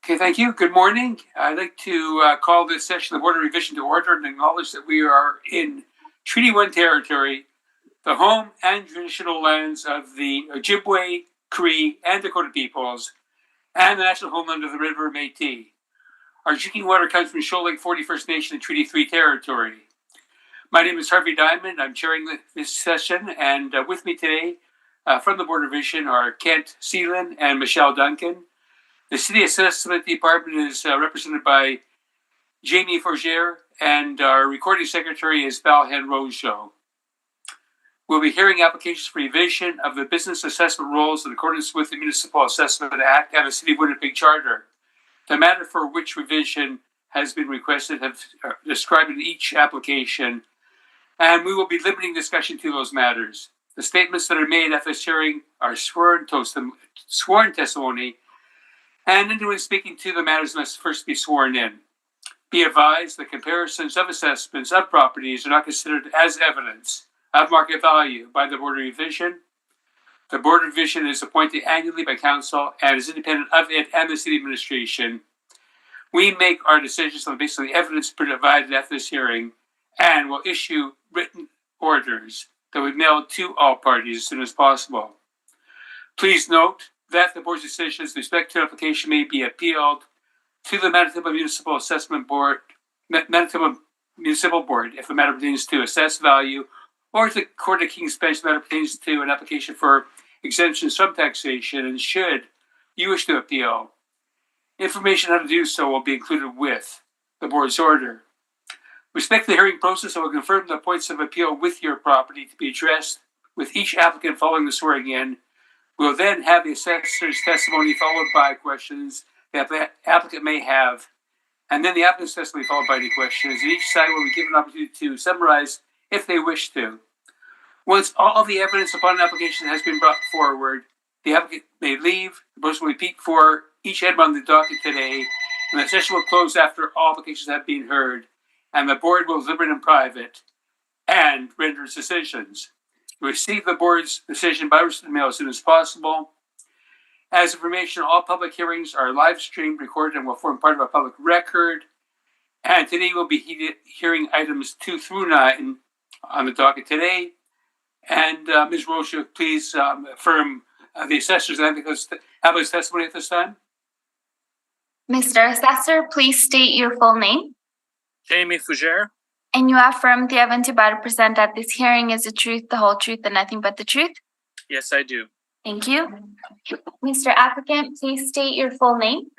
Okay, thank you. Good morning. I'd like to call this session of the Board of Revision to order and acknowledge that we are in Treaty 1 territory, the home and traditional lands of the Ojibwe, Cree, and Dakota peoples, and the national homeland of the Red River Métis. Our drinking water comes from Shoal Lake 41st Nation and Treaty 3 territory. My name is Harvey Diamond. I'm chairing this session, and with me today from the Board of Revision are Kent Seelan and Michelle Duncan. The City Assessment Department is represented by Jamie Forger, and our recording secretary is Balhan Rojo. We'll be hearing applications for revision of the business assessment rules in accordance with the Municipal Assessment Act and the City of Winnipeg Charter. The matter for which revision has been requested have described in each application, and we will be limiting discussion to those matters. The statements that are made at this hearing are sworn testimony, and anyone speaking to the matters must first be sworn in. Be advised that comparisons of assessments of properties are not considered as evidence of market value by the Board of Revision. The Board of Revision is appointed annually by Council and is independent of it and the City Administration. We make our decisions on the basis of the evidence provided at this hearing and will issue written orders that we mail to all parties as soon as possible. Please note that the Board's decisions with respect to application may be appealed to the Manitoba Municipal Assessment Board, Manitoba Municipal Board, if the matter pertains to assessed value, or to the Court of King's Bench, the matter pertains to an application for exemptions from taxation, and should you wish to appeal, information on how to do so will be included with the Board's order. With respect to the hearing process, I will confirm the points of appeal with your property to be addressed with each applicant following the swearing in. We'll then have the assessor's testimony followed by questions that the applicant may have, and then the applicant's testimony followed by any questions, and each side will be given an opportunity to summarize if they wish to. Once all of the evidence upon an application has been brought forward, the applicant may leave. The person will repeat for each item on the docket today, and the session will close after all applications have been heard, and the Board will deliberate in private and render its decisions. Receive the Board's decision by written mail as soon as possible. As information, all public hearings are live streamed, recorded, and will form part of a public record. And today we'll be hearing items 2 through 9 on the docket today. And Ms. Rocha, please affirm the assessor's have his testimony at this time. Mr. Assessor, please state your full name. Jamie Fougere. And you affirm the evidence you're about to present at this hearing is the truth, the whole truth, and nothing but the truth? Yes, I do. Thank you. Mr. Applicant, please state your full name.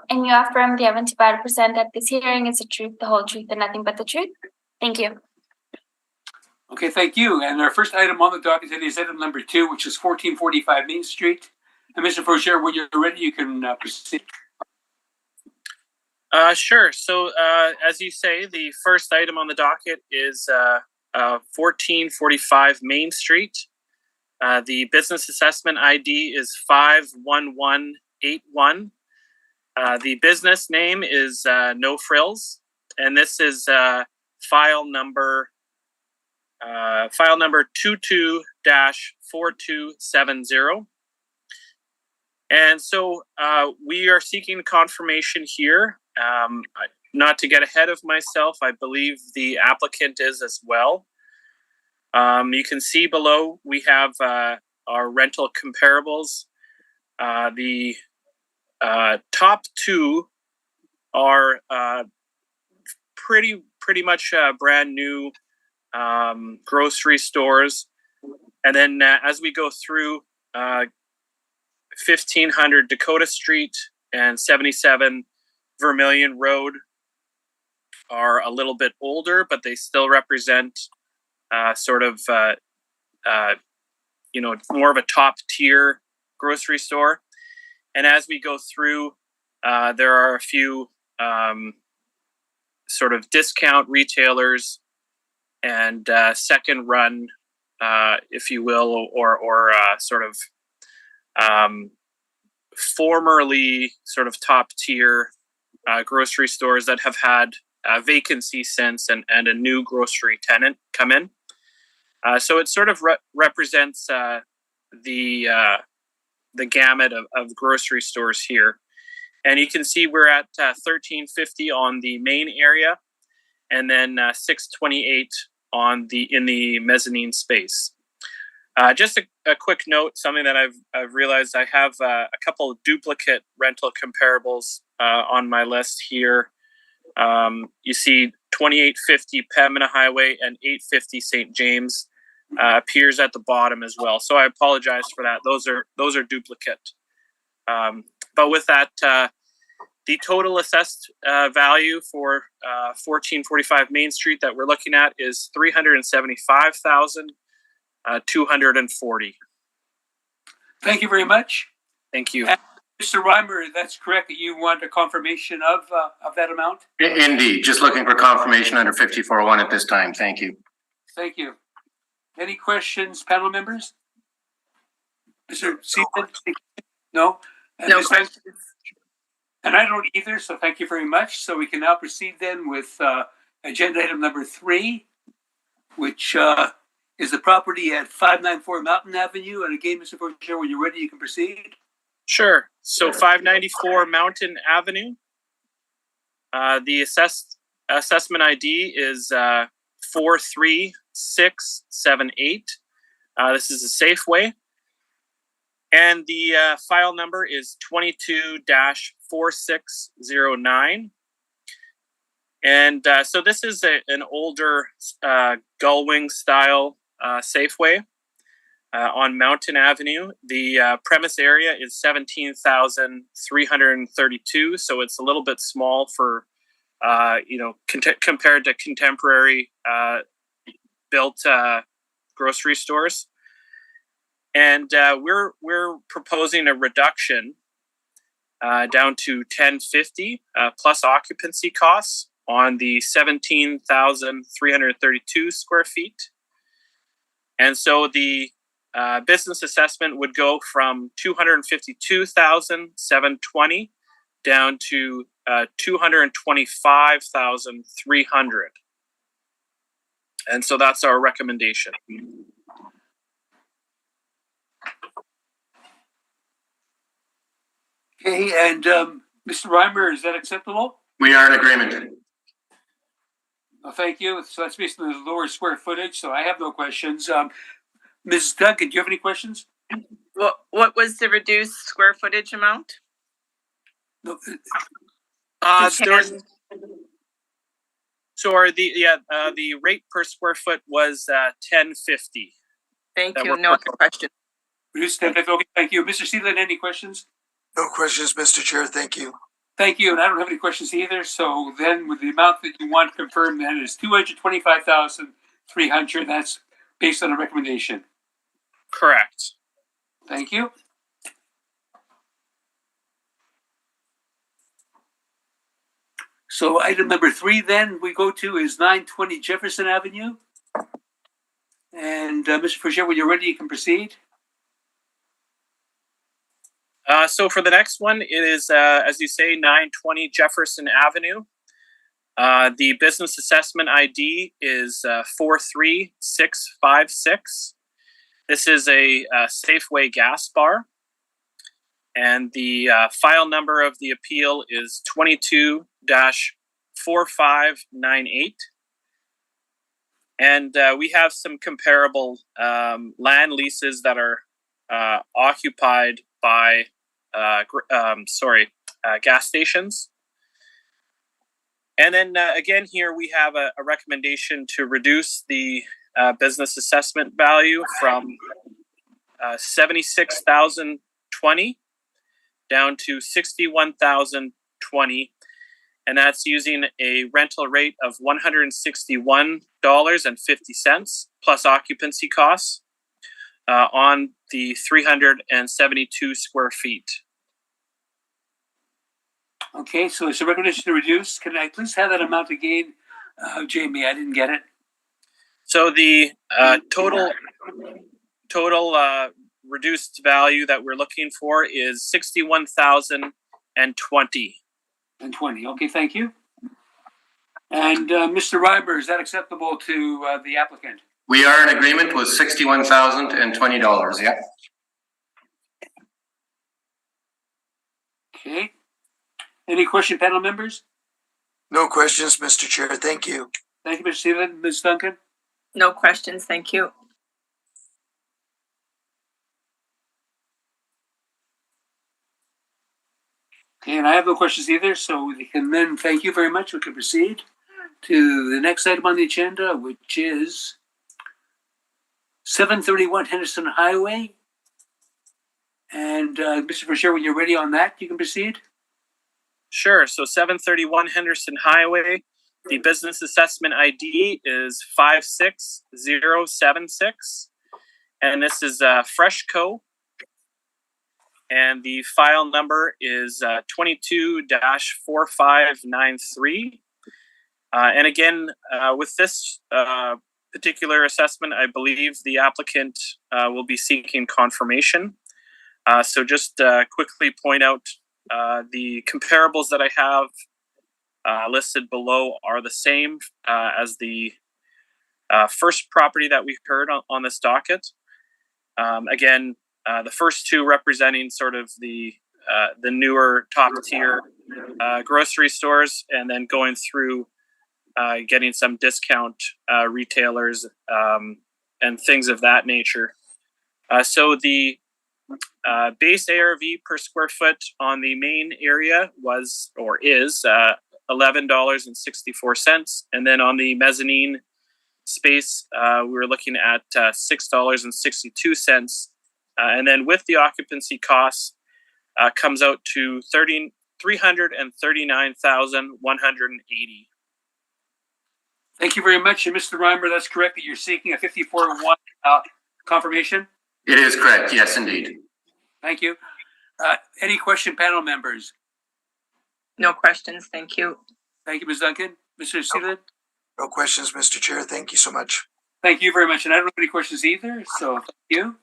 And you affirm the evidence you're about to present at this hearing is the truth, the whole truth, and nothing but the truth? Thank you. Okay, thank you. And our first item on the docket today is item number 2, which is 1445 Main Street. And Mr. Fougere, when you're ready, you can proceed. Sure. So, as you say, the first item on the docket is 1445 Main Street. The business assessment ID is 51181. The business name is No Frills, and this is file number 22-4270. And so we are seeking confirmation here. Not to get ahead of myself, I believe the applicant is as well. You can see below we have our rental comparables. The top 2 are pretty much brand new grocery stores, and then as we go through 1500 Dakota Street and 77 Vermilion Road are a little bit older, but they still represent more of a top tier grocery store. And as we go through, there are a few sort of discount retailers and second run, if you will, or formerly sort of top tier grocery stores that have had vacancy since and a new grocery tenant come in. So it sort of represents the gamut of grocery stores here. And you can see we're at 1350 on the main area, and then 628 in the mezzanine space. Just a quick note, something that I've realized, I have a couple of duplicate rental comparables on my list here. You see 2850 Pembina Highway and 850 St. James appears at the bottom as well. So I apologize for that. Those are duplicate. But with that, the total assessed value for 1445 Main Street that we're looking at is $375,240. Thank you very much. Thank you. And Mr. Reimer, that's correct that you want a confirmation of that amount? Indeed. Just looking for confirmation under 5401 at this time. Thank you. Thank you. Any questions, panel members? Mr. Seaton? No? And No Ms. questions. And I don't either, so thank you very much. So we can now proceed then with agenda item number 3, which is the property at 594 Mountain Avenue. And again, Mr. Fortier, when you're ready, you can proceed. Sure. So 594 Mountain Avenue. The assessment ID is 43678. This is a Safeway. And the file number is 22-4609. And so this is an older gull-wing style Safeway on Mountain Avenue. The premise area is 17,332, so it's a little bit small for compared to contemporary built grocery stores. And we're proposing a reduction down to 1050 plus occupancy costs on the 17,332 square feet. And so the business assessment would go from 252,720 down to 225,300. And so that's our recommendation. Okay, and Mr. Reimer, is that acceptable? We are in agreement. Well, thank you. So that's based on the lower square footage, so I have no questions. Ms. Duncan, do you have any questions? What was the reduced square footage amount? No, The rate per square foot was $10.50. Thank you. No other questions. reduced 1050. Okay, thank you. Mr. Sealand, any questions? No questions, Mr. Chair. Thank you. Thank you, and I don't have any questions either. So then, with the amount that you want confirmed, then is 225,300. That's based on a recommendation. Correct. Thank you. So item number 3 then we go to is 920 Jefferson Avenue. And Mr. Foucher, when you're ready, you can proceed. So for the next one, it is, as you say, 920 Jefferson Avenue. The business assessment ID is 43656. This is a Safeway gas bar. And the file number of the appeal is 22-4598. And we have some comparable land leases that are occupied by gas stations. And then again here we have a recommendation to reduce the business assessment value from 76,020 down to 61,020, and that's using a rental rate of $161.50 plus occupancy costs on the 372 square feet. Okay, so it's a recommendation to reduce. Can I please have that amount again, Jamie? I didn't get it. So the total reduced value that we're looking for is 61,020. And 20. Okay, thank you. And Mr. Reiber, is that acceptable to the applicant? We are in agreement with $61,020. Yeah. Okay. Any question, panel members? No questions, Mr. Chair. Thank you. Thank you, Mr. Seelan. Ms. Duncan? No questions, thank you. Okay, and I have no questions either, so we can then, thank you very much. We can proceed to the next item on the agenda, which is 731 Henderson Highway. And Mr. Boucher, when you're ready on that, you can proceed. Sure. So 731 Henderson Highway. The business assessment ID is 56076. And this is Freshco. And the file number is 22-4593. And again, with this particular assessment, I believe the applicant will be seeking confirmation. So just quickly point out the comparables that I have listed below are the same as the first property that we heard on this docket. Again, the first two representing sort of the newer top tier grocery stores, and then going through getting some discount retailers and things of that nature. So the base ARV per square foot on the main area was or is $11.64, and then on the mezzanine space we were looking at $6.62. And then with the occupancy costs, comes out to $339,180. Thank you very much. And Mr. Reimer, that's correct that you're seeking a 54-1 confirmation? It is correct. Yes, indeed. Thank you. Any question, panel members? No questions, thank you. Thank you, Ms. Duncan. Mr. Seelan? No questions, Mr. Chair. Thank you so much. Thank you very much. And I don't have any questions either, so thank you.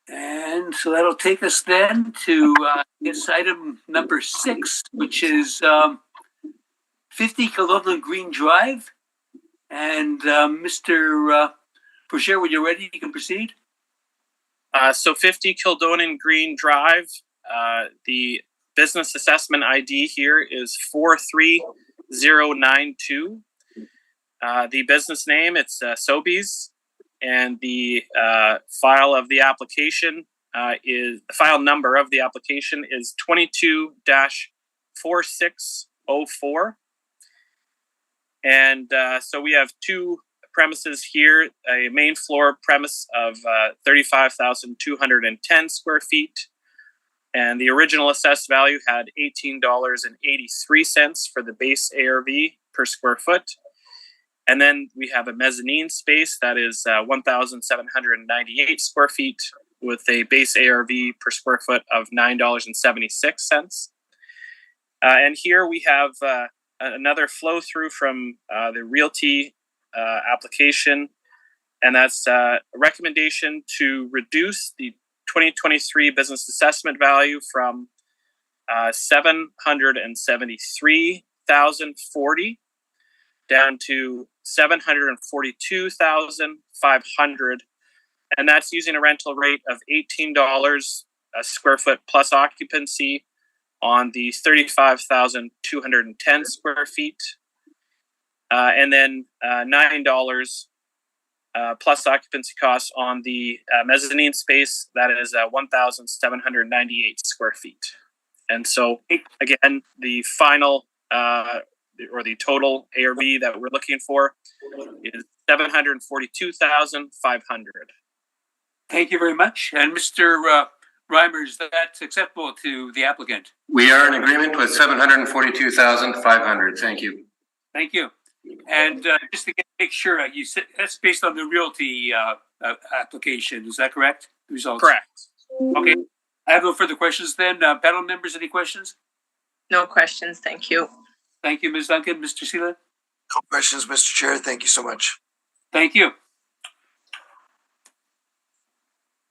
And so that'll take us then to this item number 6, which is 50 Kildonan Green Drive. And Mr. Boucher, when you're ready, you can proceed. So 50 Kildonan Green Drive, the business assessment ID here is 43092. The business name, it's Sobeys. And the file of the application is the file number of the application is 22-4604. And so we have two premises here: a main floor premise of 35,210 square feet, and the original assessed value had $18.83 for the base ARV per square foot. And then we have a mezzanine space that is 1,798 square feet with a base ARV per square foot of $9.76. And here we have another flow through from the realty application, and that's a recommendation to reduce the 2023 business assessment value from $773,040 down to $742,500, and that's using a rental rate of $18 a square foot plus occupancy on the 35,210 square feet, and then $9 plus occupancy costs on the mezzanine space that is 1,798 square feet. And so again, the final or the total ARV that we're looking for is $742,500. Thank you very much. And Mr. Reimer, is that acceptable to the applicant? We are in agreement with 742,500. Thank you. Thank you. And just to make sure, you said that's based on the realty application. Is that correct? The results? Correct. Okay. I have no further questions then. Panel members, any questions? No questions, thank you. Thank you, Ms. Duncan. Mr. Seelan? No questions, Mr. Chair. Thank you so much. Thank you.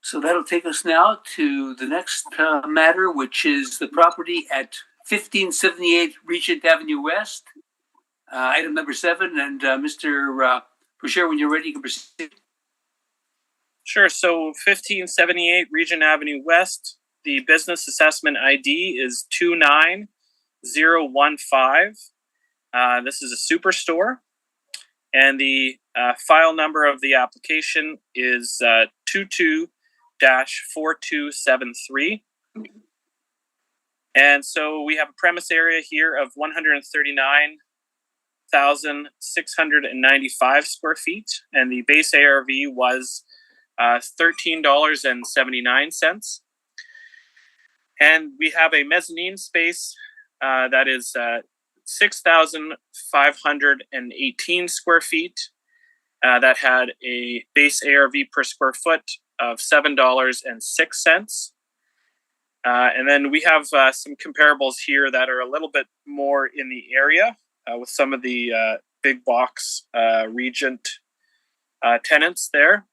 So that'll take us now to the next matter, which is the property at 1578 Regent Avenue West. Item number 7. And Mr. Boucher, when you're ready, you can proceed. Sure. So 1578 Regent Avenue West, the business assessment ID is 29015. This is a superstore. And the file number of the application is 22-4273. And so we have a premise area here of 139,695 square feet. And the base ARV was $13.79. And we have a mezzanine space that is 6,518 square feet that had a base ARV per square foot of $7.06. And then we have some comparables here that are a little bit more in the area with some of the big box Regent tenants there.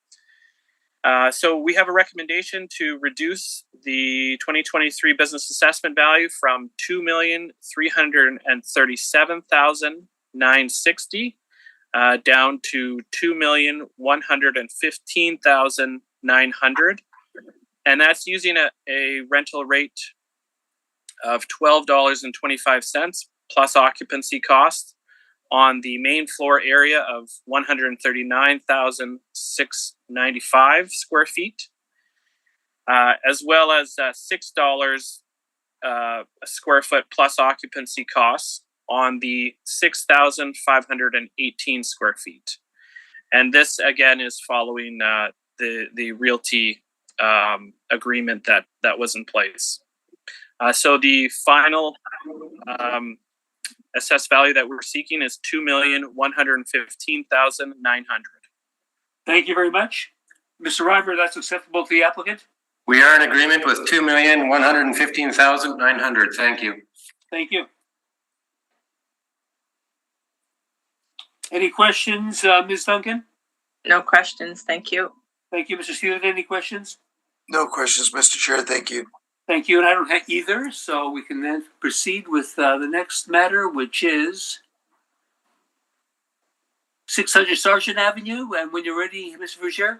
So we have a recommendation to reduce the 2023 business assessment value from $2,337,960 down to $2,115,900, and that's using a rental rate of $12.25 plus occupancy costs on the main floor area of 139,695 square feet, as well as $6 a square foot plus occupancy costs on the 6,518 square feet. And this again is following the realty agreement that was in place. So the final assessed value that we're seeking is $2,115,900. Thank you very much. Mr. Reimer, that's acceptable to the applicant? We are in agreement with $2,115,900. Thank you. Thank you. Any questions, Ms. Duncan? No questions, thank you. Thank you, Mr. Seelan. Any questions? No questions, Mr. Chair. Thank you. Thank you, and I don't have either, so we can then proceed with the next matter, which is 600 Sargent Avenue. And when you're ready, Mr. Foucher.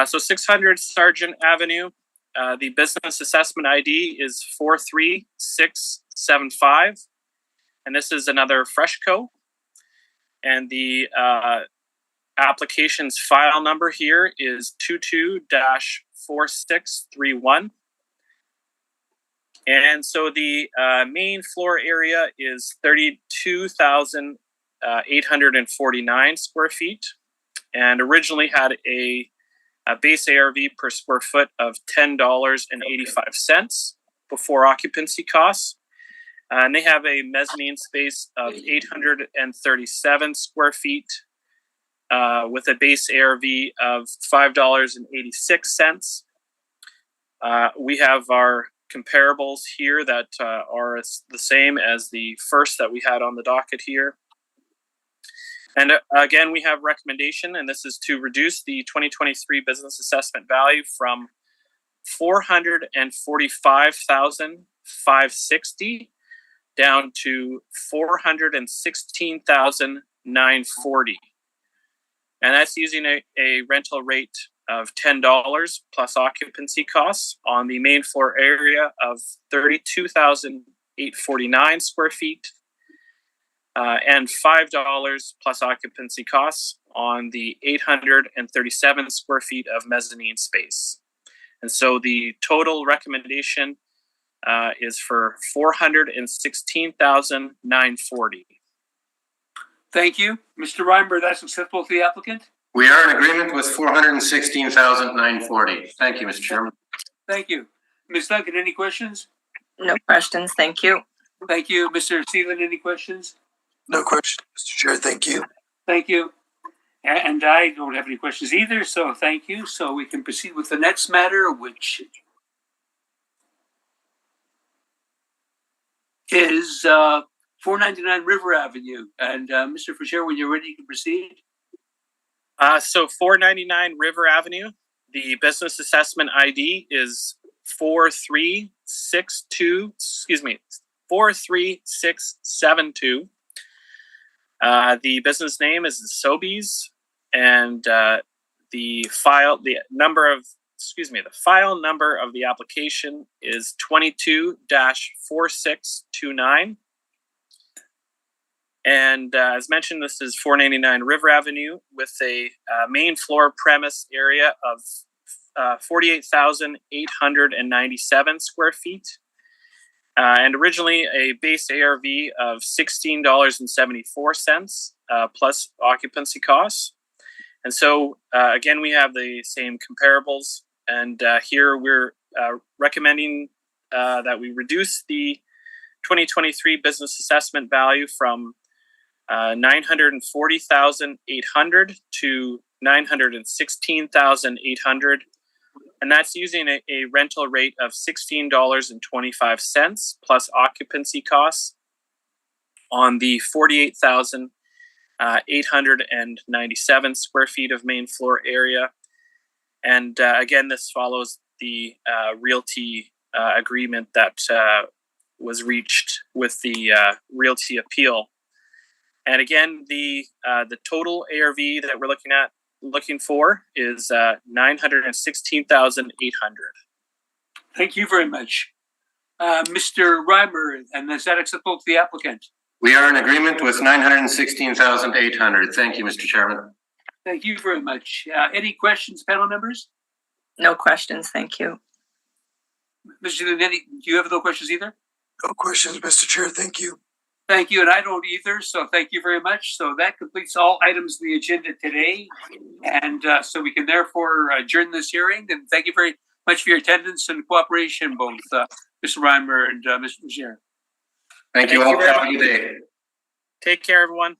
So 600 Sargent Avenue, the business assessment ID is 43675, and this is another Freshco. And the application's file number here is 22-4631. And so the main floor area is 32,849 square feet, and originally had a base ARV per square foot of $10.85 before occupancy costs. And they have a mezzanine space of 837 square feet with a base ARV of $5.86. We have our comparables here that are the same as the first that we had on the docket here. And again, we have recommendation, and this is to reduce the 2023 business assessment value from $445,560 down to $416,940. And that's using a rental rate of $10 plus occupancy costs on the main floor area of 32,849 square feet and $5 plus occupancy costs on the 837 square feet of mezzanine space. And so the total recommendation is for $416,940. Thank you. Mr. Reimer, that's acceptable to the applicant? We are in agreement with $416,940. Thank you, Mr. Chairman. Thank you. Ms. Duncan, any questions? No questions, thank you. Thank you. Mr. Seelan, any questions? No questions, Mr. Chair. Thank you. Thank you. And I don't have any questions either, so thank you. So we can proceed with the next matter, which is 499 River Avenue. And Mr. Foucher, when you're ready, you can proceed. So 499 River Avenue, the business assessment ID is 43672. The business name is Sobeys, and the number of the file number of the application is 22-4629. And as mentioned, this is 499 River Avenue with a main floor premise area of 48,897 square feet. And originally a base ARV of $16.74 plus occupancy costs. And so, again, we have the same comparables. And here we're recommending that we reduce the 2023 business assessment value from $940,800 to $916,800. And that's using a rental rate of $16.25 plus occupancy costs on the 48,897 square feet of main floor area. And again, this follows the realty agreement that was reached with the realty appeal. And again, the total ARV that we're looking for is $916,800. Thank you very much. Mr. Reimer, and is that acceptable to the applicant? We are in agreement with 916,800. Thank you, Mr. Chairman. Thank you very much. Any questions, panel members? No questions, thank you. Mr. Linetti, do you have no questions either? No questions, Mr. Chair, thank you. Thank you, and I don't either, so thank you very much. So that completes all items on the agenda today, and so we can therefore adjourn this hearing. And thank you very much for your attendance and cooperation, both Mr. Reimer and Mr. Legere. Thank you all. Have a good day. Take care, everyone.